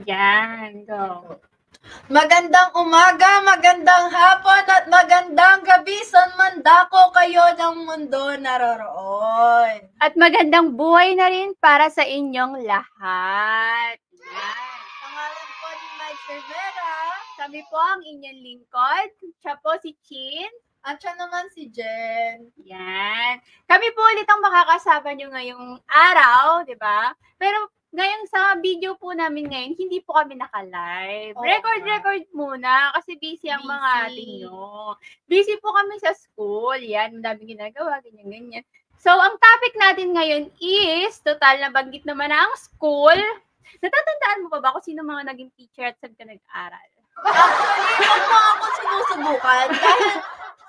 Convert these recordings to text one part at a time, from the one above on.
Yan, go. Magandang umaga, magandang hapon, at magandang gabi sa mandako kayo ng mundo naroroon. At magandang buhay na rin para sa inyong lahat. Yan. Pangalan po ni Mike Cervera. Kami po ang inyong lingkod. Siya po si Chin. At siya naman si Jen. Yan. Kami po ulit ang makakasama nyo ngayong araw, di ba? Pero ngayon sa video po namin ngayon, hindi po kami naka-live. Oo. Record muna kasi busy ang mga ating nyo. Busy po kami sa school. Yan, madaming ginagawa, ganyan. So, ang topic natin ngayon is, total nabanggit naman na ang school. Natatandaan mo pa ba kung sino mga naging teacher at saan ka nag-aral? Actually, huwag mo ako sinusubukan. Dahil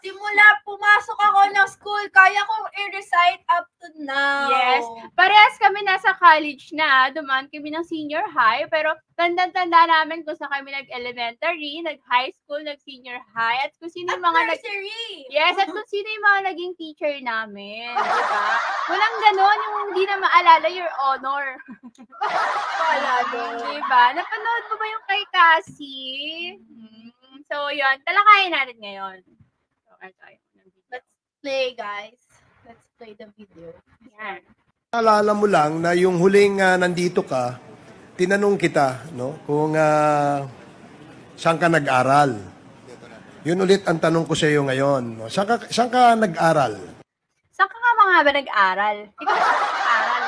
simula pumasok ako ng school, kaya kong i-recite up to now. Yes. Parehas kami nasa college na. Dumaan kami ng senior high. Pero tanda namin kung saan kami nag-elementary, nag-high school, nag-senior high. At kung sino yung mga Yes, at kung sino yung mga naging teacher namin. Diba? Walang ganon yung hindi na maalala your honor. Diba? Napanood mo ba yung kay Cassie? So, yun. Talakayin natin ngayon. Let's play, guys. Let's play the video. Yan. Alala mo lang na yung huling nandito ka, tinanong kita, no, kung saan ka nag-aral. Yun ulit ang tanong ko sa iyo ngayon. No? Saan ka nag-aral? Saan ka nga mga ba nag-aral? Ikaw saan ka nag-aral?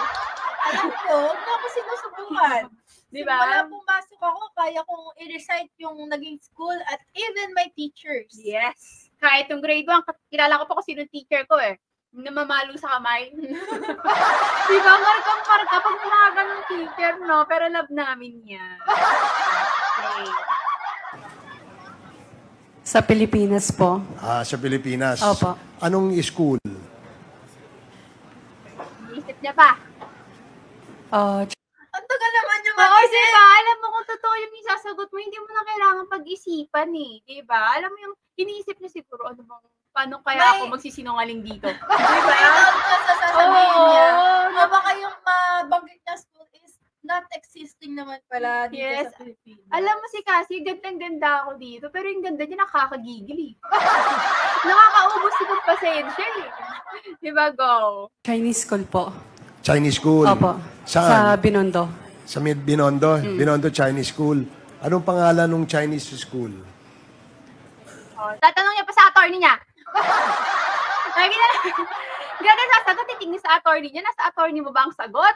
Alam ko, huwag mo ako sinusubukan. Diba? Simula pumasok ako, kaya kong i-recite yung naging school at even my teachers. Yes. Kahit yung grade 1, kilala ko pa kung sino teacher ko eh. Namamalo sa kamay. Diba? Markang-marka pag mga ganong teacher, no? Pero love namin yan. Okay. Sa Pilipinas po. Sa Pilipinas. Opo. Anong school? Isip niya pa. Ang tagal naman yung Oo, mag-isip. diba? Alam mo kung totoo yung isasagot mo, hindi mo na kailangan pag-isipan eh. Diba? Alam mo yung iniisip niya siguro, ano bang, paano kaya ako magsisinungaling dito? Diba? Sa sasabihin niya. O baka yung mabanggit na school is not existing naman pala dito Yes. sa Pilipinas. Alam mo si Cassie, gandang-ganda ako dito, pero yung ganda niya nakakagigil eh. Nakakaubos ng pasensya eh. Diba, go? Chinese school po. Chinese school? Opo. Saan? Sa Binondo. Sa Binondo? Binondo Chinese School. Anong pangalan ng Chinese school? Oh, tatanong niya pa sa attorney niya. Lagi na lang. Ganda sasagot, titingin sa attorney niya. Nasa attorney mo ba ang sagot?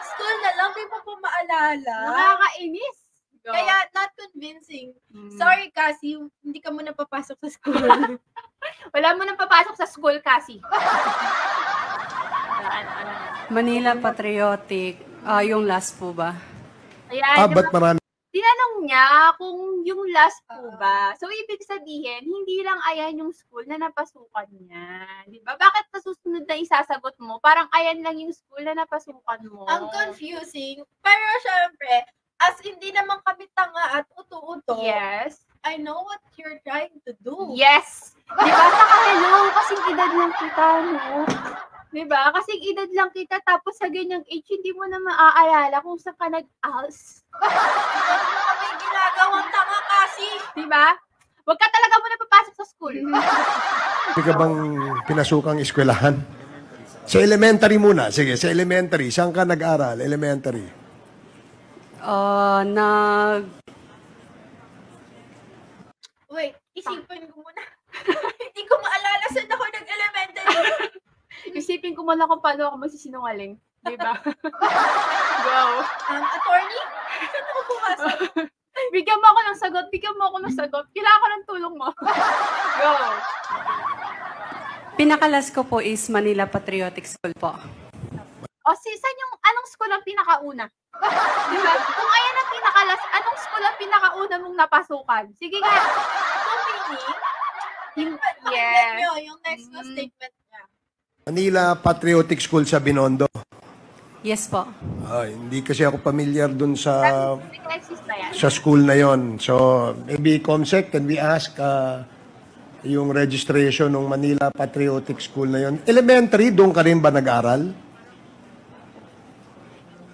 School na lang, di mo po maalala. Nakakainis. Go. Kaya not convincing. Sorry, Cassie, hindi ka muna papasok sa school. Wala mo nang papasok sa school, Cassie. Manila Patriotic. Yung last po ba? Ayan, Ba't marami? tinanong niya kung yung last po ba. So, ibig sabihin, hindi lang ayan yung school na napasukan niya. Di ba? Bakit sa susunod na isasagot mo? Parang ayan lang yung school na napasukan mo. Ang confusing. Pero syempre, as hindi naman kami tanga at uto-uto, Yes. I know what you're trying to do. Yes. Di ba? Saka hello, kasing edad lang kita, no? Di ba? Kasing edad lang kita, tapos sa ganyang age, hindi mo na maaalala kung saan ka nag-als. Huwag mo kami ginagawang tanga, Cassie. Di ba? Huwag ka talaga muna papasok sa school. Hindi ka bang pinasukang eskwelahan? Sa elementary muna. Sige, sa elementary. Saan ka nag-aral? Elementary. Wait, isipin ko muna. Hindi ko maalala saan ako nag-elementary. Isipin ko muna kung paano ako magsisinungaling. Di ba? Go. Attorney? Saan ako pumasok? Bigyan mo ako ng sagot. Bigyan mo ako ng sagot. Kailangan ko ng tulong mo. Go. Pinakalas ko po is Manila Patriotic School po. O, saan yung, anong school ang pinakauna? Diba? Kung ayan ang pinakalas, anong school ang pinakauna mong napasukan? Sige nga. So, meaning, pakinggan nyo yung next na statement niya. Manila Patriotic School sa Binondo. Yes po. Hindi kasi ako familiar dun sa Nag-exist na yan. sa school na yon. So, maybe Comsec, can we ask yung registration ng Manila Patriotic School na yon? Elementary, doon ka rin ba nag-aral?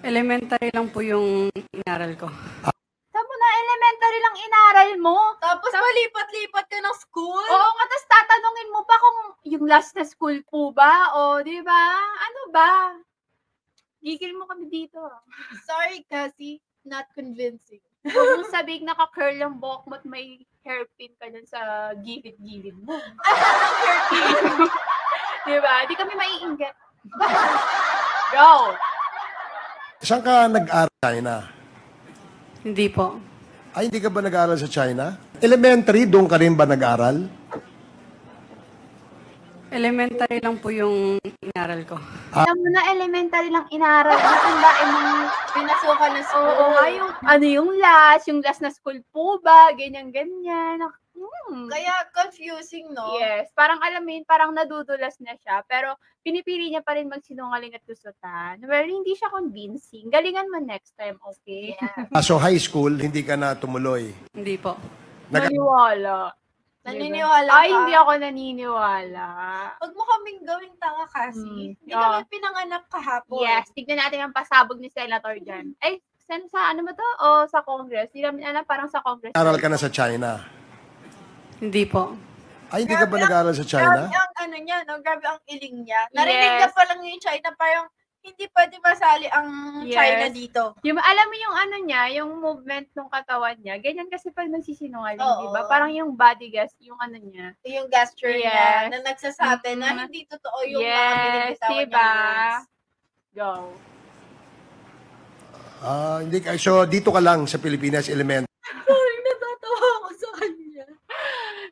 Elementary lang po yung inaral ko. Sabi na, elementary lang inaral mo. Tapos malipat-lipat ka ng school? Oo nga, tapos tatanungin mo pa kung yung last na school po ba? O, di ba? Ano ba? Gigil mo kami dito. Sorry, Cassie. Not convincing. Huwag mong sabihin naka-curl ang buhok mo at may hairpin ka dyan sa gilid-gilid mo. Di ba? Di kami maiinggit. Go! Saan ka nag-aral sa China? Hindi po. Ay, hindi ka ba nag-aral sa China? Elementary, doon ka rin ba nag-aral? Elementary lang po yung inaral ko. Alam mo na, elementary lang inaral. Natandain mong Pinasukan na school. oo nga, yung last na school po ba, ganyan-ganyan. Kaya confusing, no? Yes, parang alam mo yun, parang nadudulas na siya, pero pinipili niya pa rin magsinungaling at gustutan. Well, hindi siya convincing. Galingan mo next time, okay? Yeah. So high school, hindi ka na tumuloy. Hindi po. Naniwala. Naniniwala Ay, ka? hindi ako naniniwala. Huwag mo kaming gawing tanga, Cassie. Hindi kami pinanganak kahapon. Yes, tignan natin ang pasabog ni Senator dyan. Ay, sa ano ba to? O sa Congress? Hindi namin alam, parang sa Congress. Aral ka na sa China. Hindi po. Ay, hindi ka ba nag-aral sa Grabe China? ang ano niya, no? Grabe ang iling niya. Narinig Yes. niya pa lang yung China, parang hindi pwede masali ang China Yes. dito. Yung, alam mo yung ano niya, yung movement ng katawan niya, ganyan kasi pag nagsisinungaling, Oo. di ba? Parang yung body gas, yung ano niya. Yung gesture niya Yes. na nagsasabi na Mhm. hindi totoo yung mga Yes, binibitawan diba? niya words. Go. Hindi ka. So, dito ka lang sa Pilipinas, elementary. Sorry, natatawa ako sa kanya.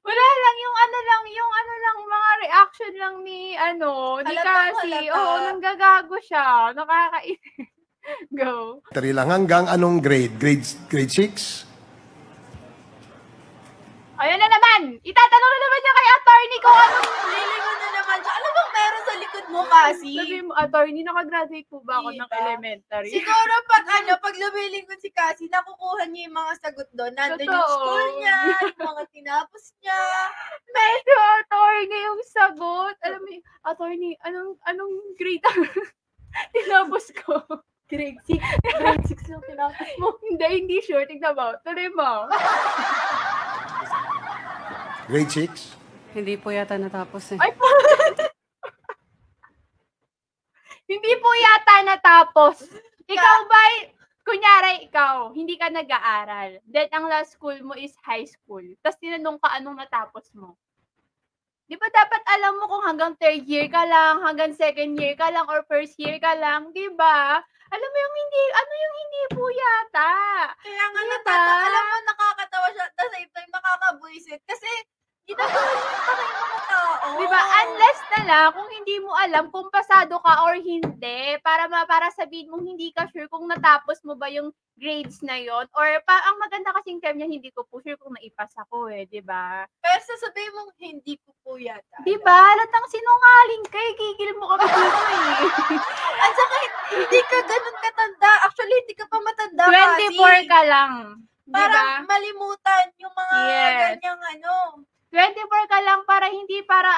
Wala lang, yung ano lang, mga reaction lang ni, di Halatang kasi, halata. oo, nanggagago siya. Nakakainis. Go. Lang hanggang anong grade? Grade 6? Ayun na naman! Itatanong na naman niya kay attorney ko anong Lilingon na naman siya. Ano bang meron sa likod mo, Cassie? sabi mo, attorney, nakagraduate po ba ako ng Diba? elementary? Siguro pag lumilingon si Cassie, nakukuha niya yung mga sagot doon. Nandun yung Totoo. school niya, yung mga tinapos niya. Medyo attorney yung sagot. Alam mo, attorney, anong grade ang tinapos ko? Grade 6. Grade 6 yung tinapos mo. Hindi sure. Tignan mo. Tuloy mo. Grade 6? Hindi po yata natapos eh. Ay, hindi po yata natapos. Ikaw ba, kunyari ikaw, hindi ka nag-aaral. Then, ang last school mo is high school. Tapos tinanong ka anong natapos mo. Di ba dapat alam mo kung hanggang third year ka lang, hanggang second year ka lang, or first year ka lang, di ba? Alam mo yung hindi po yata. Kaya nga Diba? alam mo, nakakatawa siya at the same time nakakabuisit. Kasi, ginagawa niya pa rin mga tao. Di ba? Unless na lang kung hindi mo alam kung pasado ka or hindi, para sabihin mong hindi ka sure kung natapos mo ba yung grades na yon, or ang maganda kasing term niya, hindi ko po sure kung naipasa ko di ba? Pero sasabihin mong hindi ko po yata. Di ba? Latang sinungaling ka, gigil mo kami dito At saka, hindi ka ganun katanda. Actually, hindi ka pa matanda 24 ka lang. Di Parang ba? malimutan yung mga Yes. ganyang 24 ka lang para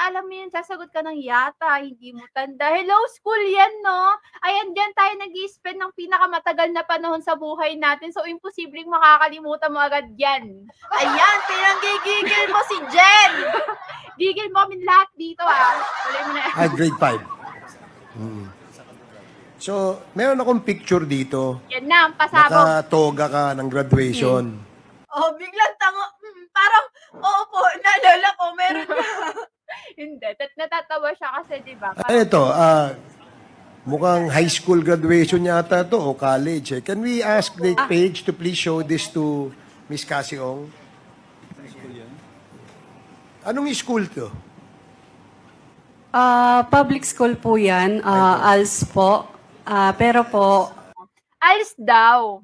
alam mo yun, sasagot ka ng yata, hindi mo tanda. Hello, school yan, no? Ayan, dyan tayo nag-i-spend ng pinakamatagal na panahon sa buhay natin. So, imposibleng makakalimutan mo agad yan. Ayan, pinanggigigil mo si Jen! Gigil mo kami lahat dito, Tuloy mo na. Grade 5. So, meron akong picture dito. Yan na, ang pasabog. Nakatoga ka ng graduation. Oh, biglang parang, oo po, naalala ko, meron ka. Hindi, natatawa siya kasi, di ba? Ito, mukhang high school graduation yata to o college. Can we ask the page to please show this to Miss Cassie Ong? Anong school to? Public school po yan. ALS po. Pero po, ALS daw.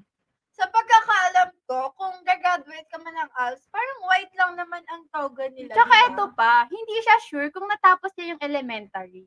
Sa pagkakaalam ko, kung gagraduate ka man ng ALS, parang white lang naman ang toga nila. Tsaka diba? ito pa, hindi siya sure kung natapos niya yung elementary.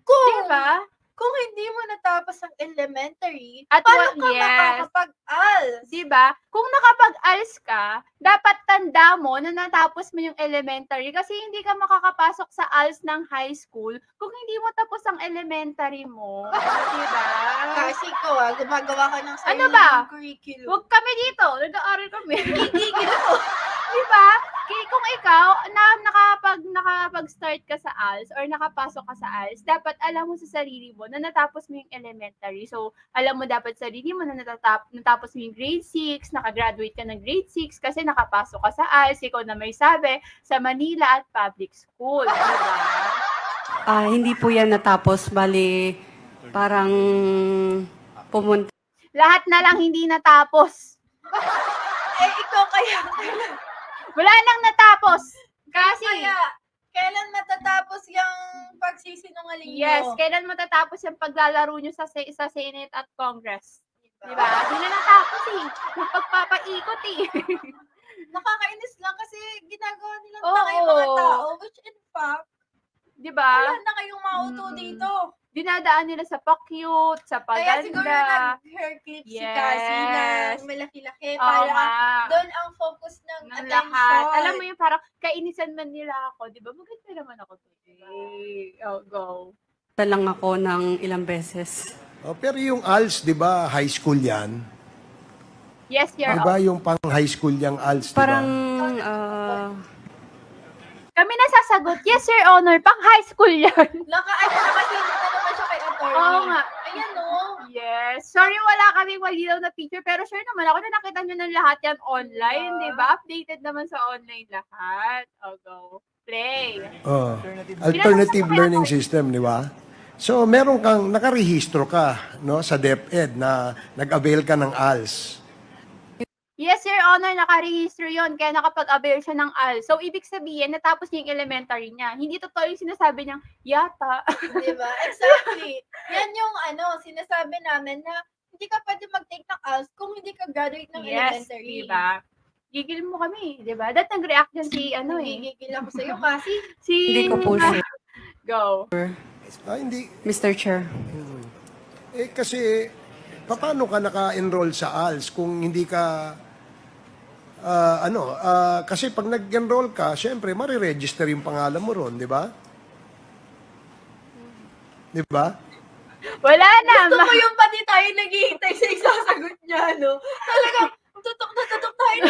Kung, Di ba? kung hindi mo natapos ang elementary, At paano ka yes. makakapag-ALS? ALS. Diba? Kung nakapag-ALS ka, dapat tanda mo na natapos mo yung elementary kasi hindi ka makakapasok sa ALS ng high school kung hindi mo tapos ang elementary mo. Diba? Kasi ikaw gumagawa ka ng sarili Ano ba? mong curriculum. Huwag kami dito. Nag-aaral kami. Gigigil ako. Diba? Kung ikaw, nakapag-start ka sa ALS or nakapasok ka sa ALS, dapat alam mo sa sarili mo na natapos mo yung elementary. So, alam mo dapat sa sarili mo na natapos mo yung grade 6, nakagraduate ka ng grade 6 kasi nakapasok ka sa ALS, ikaw na may sabi, sa Manila at public school. Diba? Hindi po yan natapos. Bali, parang pumunta. Lahat na lang hindi natapos. Ikaw kaya. Wala nang natapos. Kasi, Kaya, kailan matatapos yung pagsisinungaling yes, mo? kailan matatapos yung paglalaro nyo sa Senate at Congress? Diba? Di na natapos Magpagpapaikot Nakakainis lang kasi ginagawa nilang Oo. tanga yung mga tao, which in fact, Diba? wala na kayong mauto dito. Dinadaan nila sa pa-cute, sa Kaya siguro paganda. nag-hair clip si Yes. Cassie na malaki-laki Oo para nga. doon ang focus ng Ng attention. lahat. Alam mo yung parang kainisan man nila ako, di ba? Maganda naman ako today. Oh, go. lang ako ng ilang beses. Pero yung ALS, di ba, high school yan? Yes, Your Di ba yung pang high school yung ALS, di ba? Parang, Kami nasasagot, yes, Your Honor, pang high school yan. Naka-ano na kasi na naman siya kay attorney. Oo nga. Ayan o. Yes. Sorry, wala kaming malinaw na picture, pero sure naman ako na nakita nyo ng lahat yan online, di ba? Updated naman sa online lahat. Oh, go. Play. Alternative learning system, di ba? So, meron kang, nakarehistro ka, no, sa DepEd na nag-avail ka ng ALS. Yes, Your Honor, nakarehistro yun, kaya nakapag-avail siya ng ALS. So, ibig sabihin, natapos niya yung elementary niya. Hindi totoo yung sinasabi niyang, yata. Diba? Exactly. Yan yung sinasabi namin na hindi ka pwede mag-take ng ALS kung hindi ka graduate ng Yes, elementary. diba? Gigil mo kami, diba? That nag-react yan si, Gigigil ako sa'yo kasi hindi ko po sure. Go. Hindi. Mr. Chair. Kasi, paano ka naka-enroll sa ALS kung hindi ka, kasi pag nag-enroll ka, syempre, mariregister yung pangalan mo ron, di ba? Di ba? Wala na. gusto mo yung pati tayo naghihintay sa isasagot niya, no? Talagang, tutok na tutok tayo.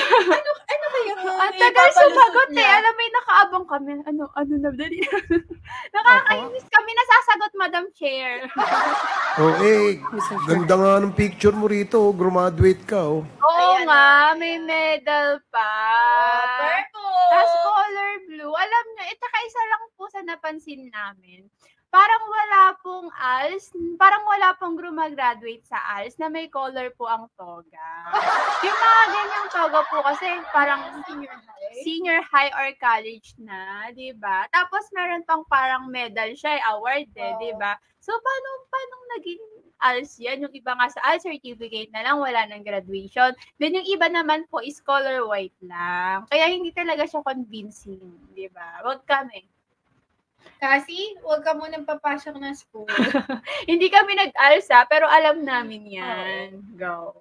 Ano kaya? Ang tagal sumagot Alam mo, nakaabang kami. Ano na, dali. Nakakainis kami nasasagot, Madam Chair. Ganda nga ng picture mo rito. Graduate ka, oh. Oo Ayan nga, na. may medal pa. Purple. Tapos color blue. Alam nyo, tsaka isa lang po sa napansin namin. Parang wala pong ALS, parang wala pong graduate sa ALS na may color po ang toga. Yung mga ganyang toga po kasi parang senior high or college na, di ba? Tapos meron pang parang medal siya, award di ba? So, paano naging ALS yan? Yung iba nga sa ALS certificate na lang, wala ng graduation. Then yung iba naman po is color white lang. Kaya hindi talaga siya convincing, di ba? Wag kami. Kasi, huwag ka munang papasok ng school. Hindi kami nag-ALSA, pero alam namin yan. Go.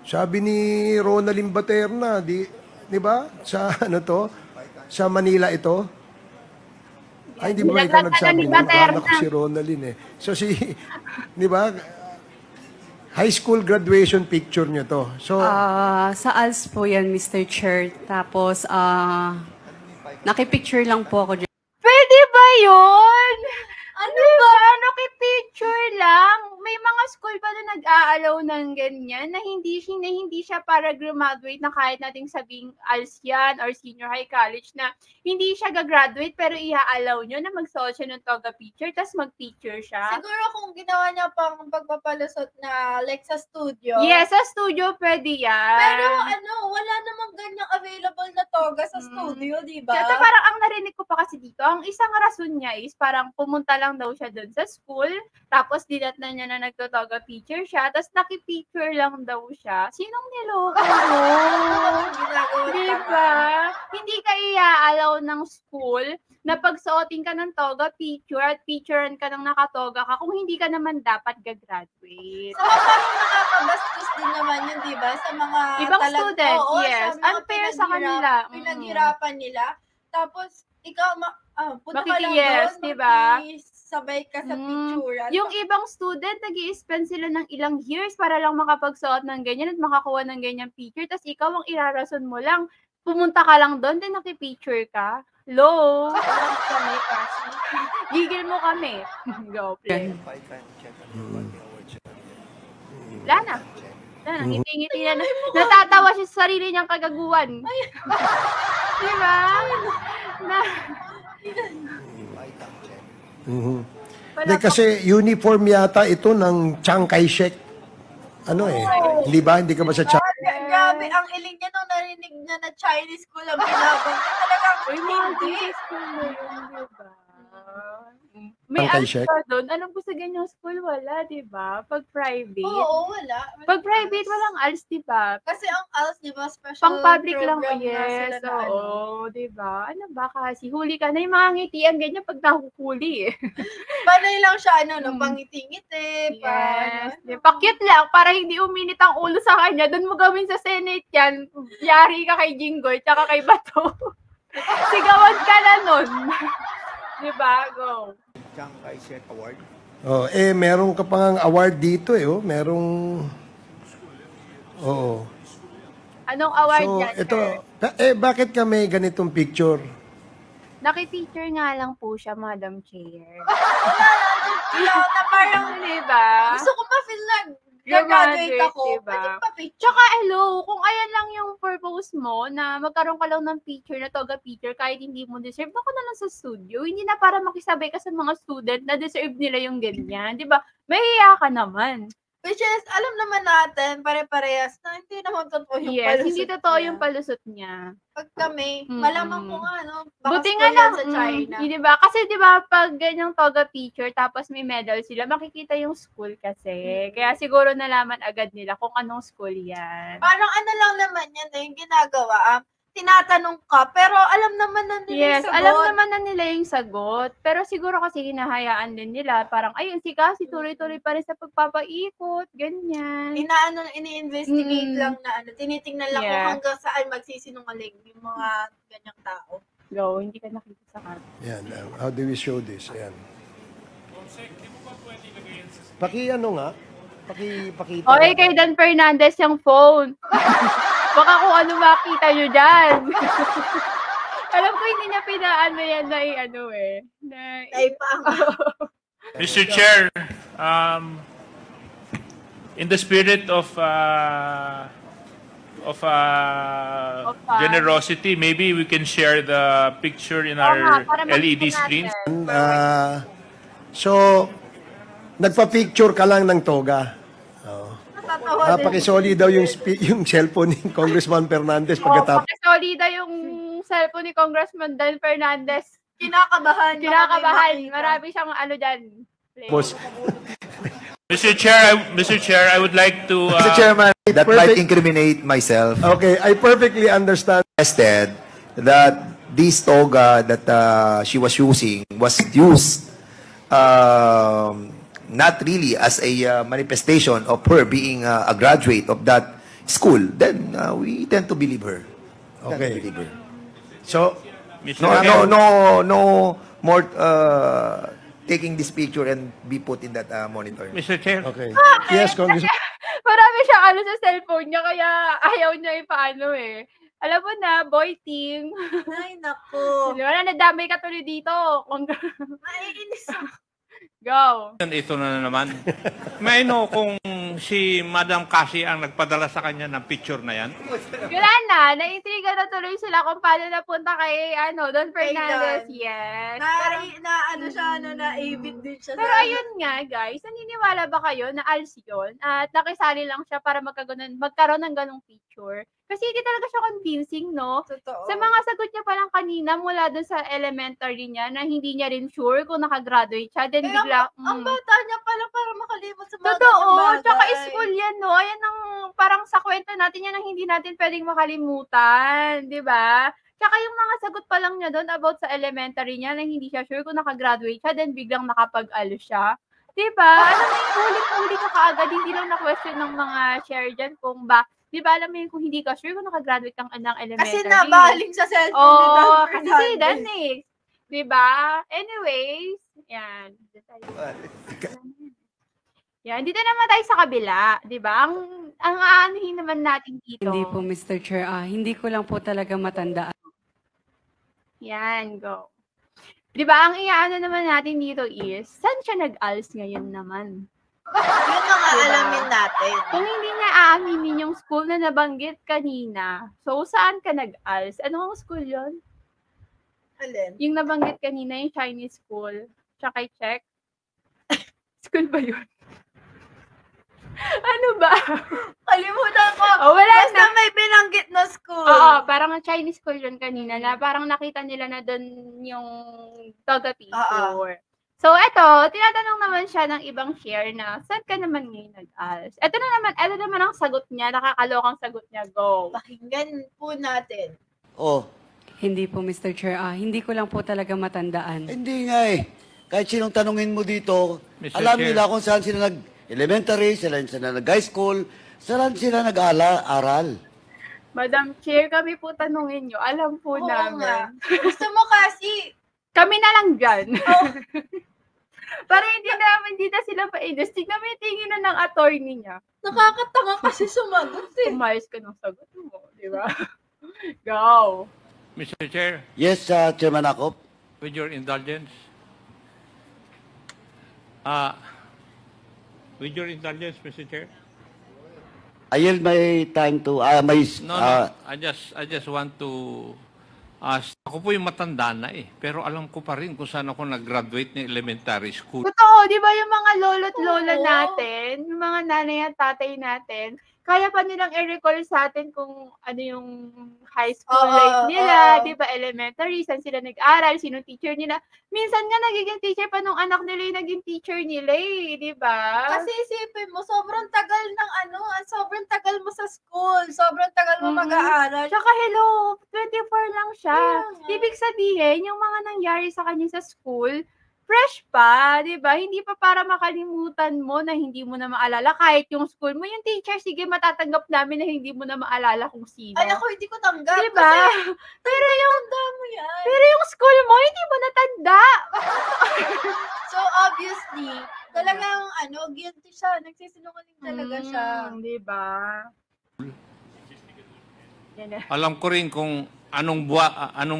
Sabi ni Ronaldin Baterna, di ba? Sa sa Manila ito. Ay, hindi ba ikaw nagsabi? Anak ko si Ronaldin So di ba? High school graduation picture niyo to. So, Sa ALS po yan, Mr. Chair. Tapos, nakipicture lang po ako dyan. Pwede ba yun? Ano ba? Nakipicture lang. May mga school pa na nag-aalaw ng ganyan na hindi siya para graduate na kahit nating sabing ALS yan or senior high college na hindi siya gagraduate pero i-aalaw nyo na magsuot siya ng toga picture tapos mag-picture siya. Siguro kung ginawa niya pang pagpapalusot na like sa studio. Yes, sa studio pwede yan. Pero wala namang ganyang available na toga sa studio, di ba? Kaya parang ang narinig ko pa kasi dito, ang isang rason niya is parang pumunta lang daw siya doon sa school, tapos dinat na niya na nagtotoga picture siya, tapos nakipicture lang daw siya. Sinong niloko mo? Diba? Hindi ka iaalaw ng school na pagsuotin ka ng toga picture at picturean ka ng nakatoga ka kung hindi ka naman dapat gagraduate. So, parang nakakabastos din di ba? Sa mga Ibang student, oo, yes. sa mga Unfair sa kanila. Pinaghirapan nila. Tapos, ikaw, punta ka lang Makikiyes, doon, di ba? sabay ka sa picture. Yung ibang student, nag-i-spend sila ng ilang years para lang makapagsuot ng ganyan at makakuha ng ganyang picture. Tapos ikaw, ang irarason mo lang, pumunta ka lang doon, then nakipicture ka. Hello? kami kasi. Gigil mo kami. Go, play. Wala na. Ngiti-ngiti na. Natatawa siya sa sarili niyang kagaguhan. Di ba? Hindi, kasi uniform yata ito ng Chiang Kai-shek. Ano hindi ba? Hindi ka ba sa Chiang? Grabe, ang iling niya nung narinig niya na Chinese school ang binabang. Talagang, Uy, mga Jesus ko mo yun, diba? May Chiang ano Kai-shek? pa doon? Anong gusto ganyang school? Wala, diba? Pag private. oo, wala. Pag private, walang ALS, diba? Kasi ang ALS, di ba, special Pang public lang, program na yes. sila na ano. Oo, diba? Ano ba kasi? Huli ka na yung mga ngitian ganyan pag nahuhuli eh. Panay lang siya, pangiti-ngiti, Yes. Pa-cute lang para hindi uminit ang ulo sa kanya. Doon mo gawin sa Senate yan. Yari ka kay Jinggoy tsaka kay Bato. Sigawan ka na nun. Diba? Go. Chiang Kai-shek Award. Meron ka pang award dito merong... Oo. Anong award So, yan, ito, sir? bakit ka may ganitong picture? Nakipicture nga lang po siya, Madam Chair. Ilaw na parang, Diba? gusto ko pa feel na Graduate, graduate ako. diba? Pwede pa picture. Tsaka hello, kung ayan lang yung purpose mo na magkaroon ka lang ng picture na toga picture kahit hindi mo deserve, ako na lang sa studio. Hindi na para makisabay ka sa mga student na deserve nila yung ganyan. Diba? Mahiya ka naman. Which is, alam naman natin, pare-parehas na hindi naman totoo yung Yes, palusot hindi totoo niya. yung palusot niya. Pag kami, Mm-mm. malamang ko nga, baka Buti school nga yan lang, sa China. diba? Kasi diba, pag ganyang toga picture, tapos may medal sila, makikita yung school kasi. Kaya siguro nalaman agad nila kung anong school yan. Parang ano lang naman yan yung ginagawa. Tinatanong ka, pero alam naman na nila Yes, yung sagot. alam naman na nila yung sagot. Pero siguro kasi hinahayaan din nila. Parang, ayun, si Cassie, tuloy-tuloy pa rin sa pagpapaikot, ganyan. Ini-investigate Mm. lang na tinitingnan lang kung Yeah. hanggang saan magsisinungaling yung mga ganyang tao. Go, hindi ka nakita sa camera. Yan. How do we show this? Ayan. Pakita. Okay, kay Dan Fernandez yung phone. Baka kung ano makita nyo dyan. Alam ko hindi niya pinaano yan na Ay, pang. Mr. Chair, in the spirit of generosity, maybe we can share the picture in our LED screens. So, nagpa-picture ka lang ng toga. Natatawa din. Pakisoli daw yung cellphone ni Congressman Fernandez pagkatapos. Pakisolida yung cellphone ni Congressman Dan Fernandez. Kinakabahan. Kinakabahan. Marami siyang dyan. Mr. Chair, I would like to Mr. Chairman, that might Perfect. incriminate myself. Okay, I perfectly understand. Suggested that this toga that she was using was used not really as a manifestation of her being a graduate of that school. Then we tend to believe her. Okay. Tend to believe her. So, Mr. No, Chair, no more taking this picture and be put in that monitor. Mr. Chair, okay. Yes, Congressman. Marami siyang sa cellphone niya, kaya ayaw niya ipaano Alam mo na, boy team. Ay, naku. Wala, nadamay ka tuloy dito. Naiinis ako. Go. ito na naman. May know kung si Madam Cassie ang nagpadala sa kanya ng picture na yan? Wala na, naiintriga na tuloy sila kung paano napunta kay, Don Fernandez. Don. Yes. Naibit din siya. Pero ayun nga, guys, naniniwala ba kayo na ALS yun? At nakisali lang siya para magkaroon ng ganong picture? Kasi hindi talaga siya convincing, no? Totoo. Sa mga sagot niya palang kanina mula dun sa elementary niya na hindi niya rin sure kung nakagraduate siya. Then bigla, Ang bata niya pala para makalimot sa mga totoo, ganyang bagay. tsaka school yan, no? Ayan ang parang sa kwento natin yan ang hindi natin pwedeng makalimutan, di ba? Tsaka yung mga sagot pa lang niya doon about sa elementary niya na hindi siya sure kung nakagraduate siya, then biglang nakapag-alo siya. Diba? Alam mo yung huli ka kaagad, hindi lang na-question ng mga share dyan kung diba alam mo yung kung hindi ka sure kung nakagraduate kang ng elementary. Kasi nabaling sa cellphone ni Don Oo, Fernandez. kasi si Danix. Diba? Anyways, yan. Yan, dito naman tayo sa kabila, 'di ba? Ang aanuhin naman natin dito. Hindi po, Mr. Chair. Hindi ko lang po talaga matandaan. Yan, go. 'Di ba? Ang iaano naman natin dito is, saan siya nag-ALS ngayon naman? Yun mga alamin natin. Kung hindi niya aaminin yung school na nabanggit kanina, so saan ka nag-ALS? Anong school yon? Alin? Yung nabanggit kanina, yung Chinese school. Tsaka check. School ba yun? Ano ba? Kalimutan ko. Oh, wala Basta na. may binanggit na school. Oo, parang Chinese school yun kanina na parang nakita nila na doon yung Toga picture. So, eto, tinatanong naman siya ng ibang share na, saan ka naman ngayon nag-ALS? Ito naman ang sagot niya, nakakalokang sagot niya, go. Pakinggan po natin. Oh, Hindi po, Mr. Chair. Hindi ko lang po talaga matandaan. Hindi nga eh. Kahit sinong tanungin mo dito, Mr. alam Chair. nila kung saan sila nag-elementary, saan sila nag-high school, saan sila nag-aral. Madam Chair, kami po tanungin nyo, alam po Oo namin. nga. Gusto mo kasi, Kami na lang dyan. Oh. Para hindi na sila pa-indus. Tignan mo yung tingin na ng attorney niya. nakakatanga kasi sumagot eh. Umayos ka ng sagot mo, di ba? Go. Mr. Chair, Yes, Chairman Akop. with your indulgence. With your indulgence, Mr. Chair. I yield my time to, No, I just want to ask. Ako po yung matanda na eh. Pero alam ko pa rin kung saan ako nag-graduate ng elementary school. Totoo, di ba yung mga lolo't lola Oo. natin, yung mga nanay at tatay natin, kaya pa nilang i-recall sa atin kung ano yung high school Oo, life nila, oo. di ba, elementary, saan sila nag-aral, sino teacher nila. Minsan nga nagiging teacher pa nung anak nila yung naging teacher nila eh, di ba? Kasi isipin mo, sobrang tagal sobrang tagal mo sa school, sobrang tagal mo Mhm. mag-aaral. Tsaka hello, 24 lang siya. Kaya nga. Ibig sabihin, yung mga nangyari sa kanya sa school, fresh pa, di ba? Hindi pa para makalimutan mo na hindi mo na maalala. Kahit yung school mo, yung teacher, sige, matatanggap namin na hindi mo na maalala kung sino. Ay, ako hindi ko tanggap. Di ba? Kasi, Pero yung, tanda mo yan. pero yung school mo, hindi mo natanda. So, obviously, talagang, guilty siya. Nagsisinungaling talaga siya. Di ba? Yan na. Alam ko rin kung anong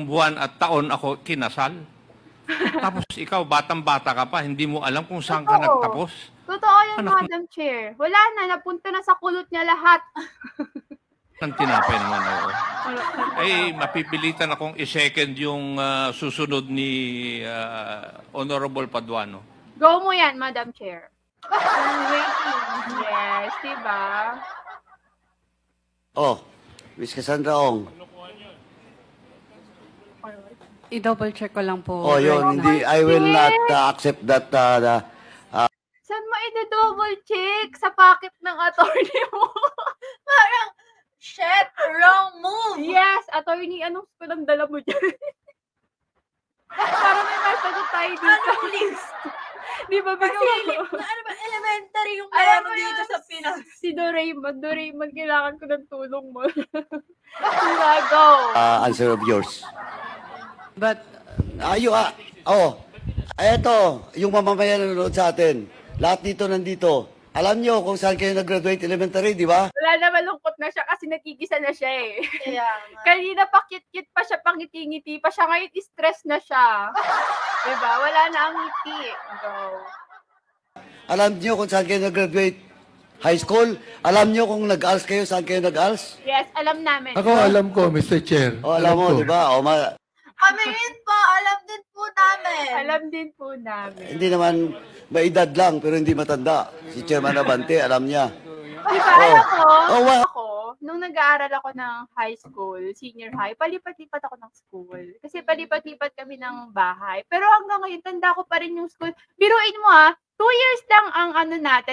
buwan at taon ako kinasal. Tapos ikaw, batang-bata ka pa, hindi mo alam kung saan ka Totoo. nagtapos. Totoo yan, Anak- Madam Chair. Wala na, napunta na sa kulot niya lahat. Ang tinapay naman ako. Ay, mapipilitan akong i-second yung susunod ni Honorable Paduano. Go mo yan, Madam Chair. I'm waiting. Yes, diba? Oh, Miss Cassandra Ong. I-double check ko lang po. Oh, yun, right hindi, I will not accept that, Saan mo i-double check? Sa pocket ng attorney mo? Parang, shit, wrong move. Yes, attorney, anong school ang dala mo dyan? Para may masagot tayo dito. Anong list? Di ba, Kasi, bigyan mo? ano ba, elementary yung Alam meron mo dito yun, sa Pinas. Si Doraemon, kailangan ko ng tulong mo. Diba, go. answer of yours. But, Eto, yung mamamayan na nanonood sa atin. Lahat dito nandito. Alam nyo kung saan kayo nag-graduate elementary, di ba? Wala na, malungkot na siya kasi nagigisa na siya eh. Kaya nga. Kanina pa cute pa siya, pangiti-ngiti pa siya. Ngayon, stress na siya. Diba? Wala na ang ngiti. Go. Alam nyo kung saan kayo nag-graduate high school? Alam nyo kung nag-ALS kayo, saan kayo nag-ALS? Yes, alam namin. Ako alam ko, Mr. Chair. O, alam mo, ko. di ba? Kami rin po, alam din po namin. Alam din po namin. Hindi naman maedad lang, pero hindi matanda. Si Chairman Abante, alam niya. Diba, alam ko, Oh, wow. ako, nung nag-aaral ako ng high school, senior high, palipat-lipat ako ng school. Kasi palipat-lipat kami ng bahay. Pero hanggang ngayon, tanda ko pa rin yung school. Biruin mo 2 years lang ang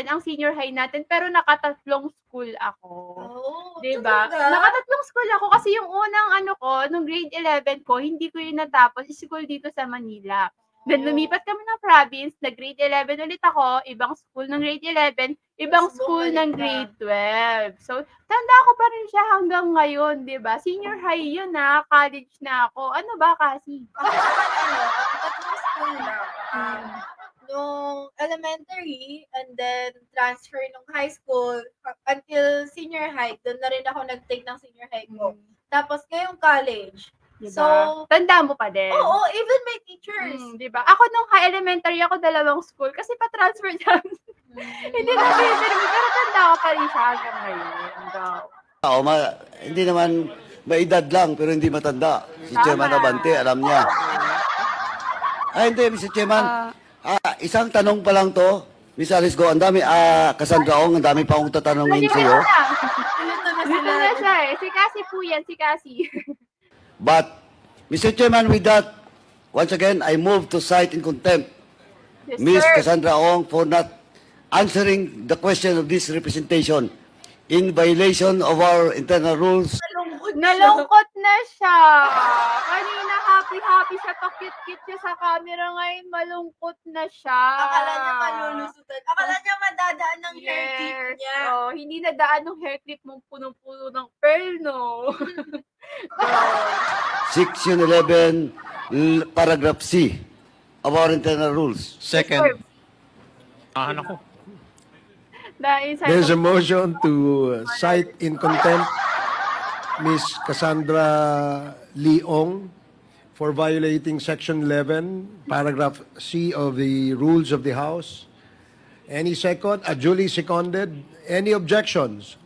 ang senior high natin, pero nakatatlong school ako. Oh, Diba? talaga? Nakatatlong school ako kasi yung unang nung grade 11 ko, hindi ko yun natapos, school dito sa Manila. Then lumipat kami ng province, nag-grade 11 ulit ako, ibang school ng grade 11, ibang Tapos school bumalik ng ka. grade 12. So, tanda ko pa rin siya hanggang ngayon, di ba? Senior high yun na, college na ako. Ano ba kasi? Ako naman, ang tatlong school lang. Nung elementary, and then transfer nung high school, until senior high, doon na rin ako nag-take ng senior high ko. Tapos ngayong college. Diba? So, tanda mo pa din. oo, even my teachers. Di ba? Ako nung high elementary ako dalawang school kasi pa-transfer dyan. Hindi na pinipirmi, pero tanda ko pa rin siya hanggang ngayon. Daw. Hindi naman may edad lang, pero hindi matanda. Si Chairman Abante, alam niya. Ay, hindi, Mr. Chairman. Isang tanong pa lang to. Miss Alice Go, ang dami, Cassandra Ong, ang dami pa akong tatanungin sa iyo. Dito na siya eh. Si Cassie po yan, si Cassie. But, Mr. Chairman, with that, once again, I move to cite in contempt Yes, Miss sir. Cassandra Ong for not answering the question of this representation in violation of our internal rules. Nalungkot na siya. Kanina happy-happy siya, pa-cute-cute siya sa camera. Ngayon malungkot na siya. Akala niya malulusutan. Akala niya madadaan ng hair clip niya. Oh, hindi nadaan ng hair clip mong punong-puno ng pearl, no? Section 11, paragraph C of our internal rules. Second. Ako. There's a motion to cite in contempt Miss Cassandra Leong for violating Section 11, paragraph C of the rules of the House. Any second? Duly seconded. Any objections?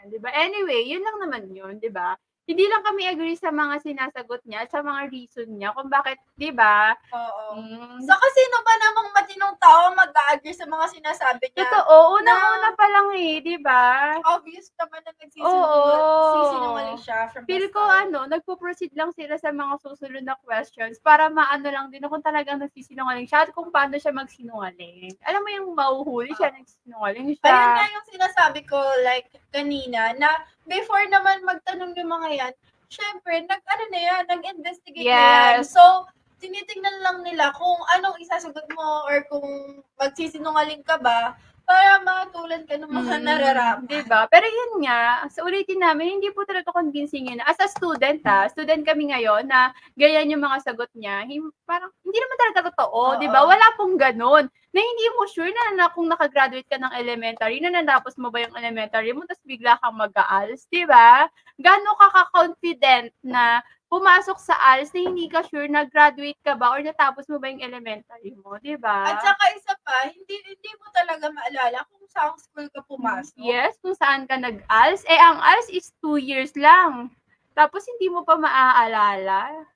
Diba? Anyway, yun lang naman yun, diba? Hindi lang kami agree sa mga sinasagot niya, sa mga reason niya, kung bakit, diba? Oo. Saka sino ba namang matinong tao mag-agree sa mga sinasabi niya? Totoo, unang-una pa lang eh, diba? Obvious naman na nagsisinungaling siya from Feel the ko start. nagpo-proceed lang sila sa mga susunod na questions para maano lang din kung talagang nagsisinungaling siya at kung paano siya magsinungaling. Alam mo yung mauhuli siya, nagsisinungaling siya. Ayun nga yung sinasabi ko, like, kanina, na before naman magtanong yung mga yan, syempre, nag-investigate na yan. Yes. So, tinitingnan lang nila kung anong isasagot mo or kung magsisinungaling ka ba para matulan ka ng mga nararapat. Diba? Pero yun nga, sa ulitin namin, hindi po talaga convincing yun. As a student student kami ngayon na ganyan yung mga sagot niya, parang hindi naman talaga totoo, diba? Wala pong ganun. Na hindi mo sure na kung nakagraduate ka ng elementary, na natapos mo ba yung elementary mo, tapos bigla kang mag-ALS, diba? Gano'n ka ka-confident na pumasok sa ALS na hindi ka sure na graduate ka ba or natapos mo ba yung elementary mo, diba? At saka isa pa, hindi mo talaga maalala kung saan school ka pumasok. Yes, kung saan ka nag-ALS. Ang ALS is 2 years lang. Tapos hindi mo pa maaalala.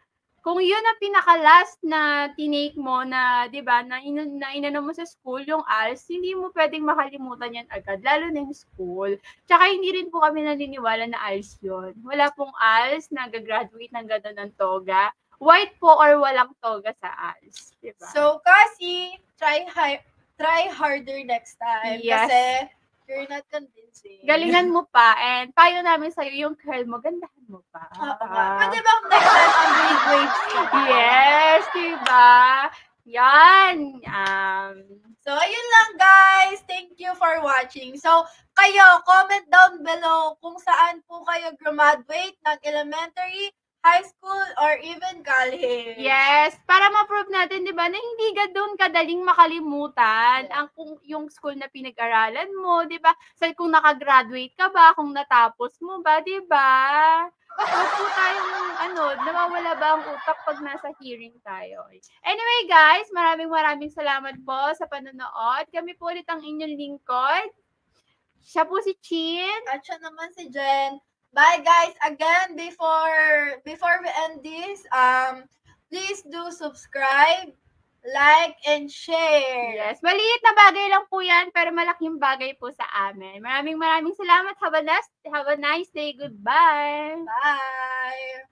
Kung yun ang pinaka-last na tinake mo na, di ba, na inano mo sa school, yung ALS, hindi mo pwedeng makalimutan yan agad, lalo na yung school. Tsaka hindi rin po kami naniniwala na ALS yun. Wala pong ALS na gagraduate ng gano'n ng toga. White po or walang toga sa ALS. Diba? So, kasi, try harder next time. Yes. Kasi, you're not convincing. Galingan mo pa, and payo namin sa'yo, yung curl mo, gandahan mo pa. Pwede bang next time ang big waves ka? Yes, diba? Yan. So, ayun lang guys. Thank you for watching. So, kayo, comment down below kung saan po kayo graduate ng elementary, high school, or even college. Yes, para ma-prove natin, di ba, na hindi doon kadaling makalimutan ang kung yung school na pinag-aralan mo, di ba? So, kung nakagraduate ka ba, kung natapos mo ba, di ba? Huwag po tayong, nawawala ba ang utak pag nasa hearing tayo. Anyway, guys, maraming salamat po sa panonood. Kami po ulit ang inyong lingkod. Siya po si Chin. At siya naman si Jen. Bye guys. Again, before we end this, please do subscribe, like, and share. Yes, maliit na bagay lang po yan, pero malaking bagay po sa amin. Maraming salamat. Have a nice day. Goodbye. Bye.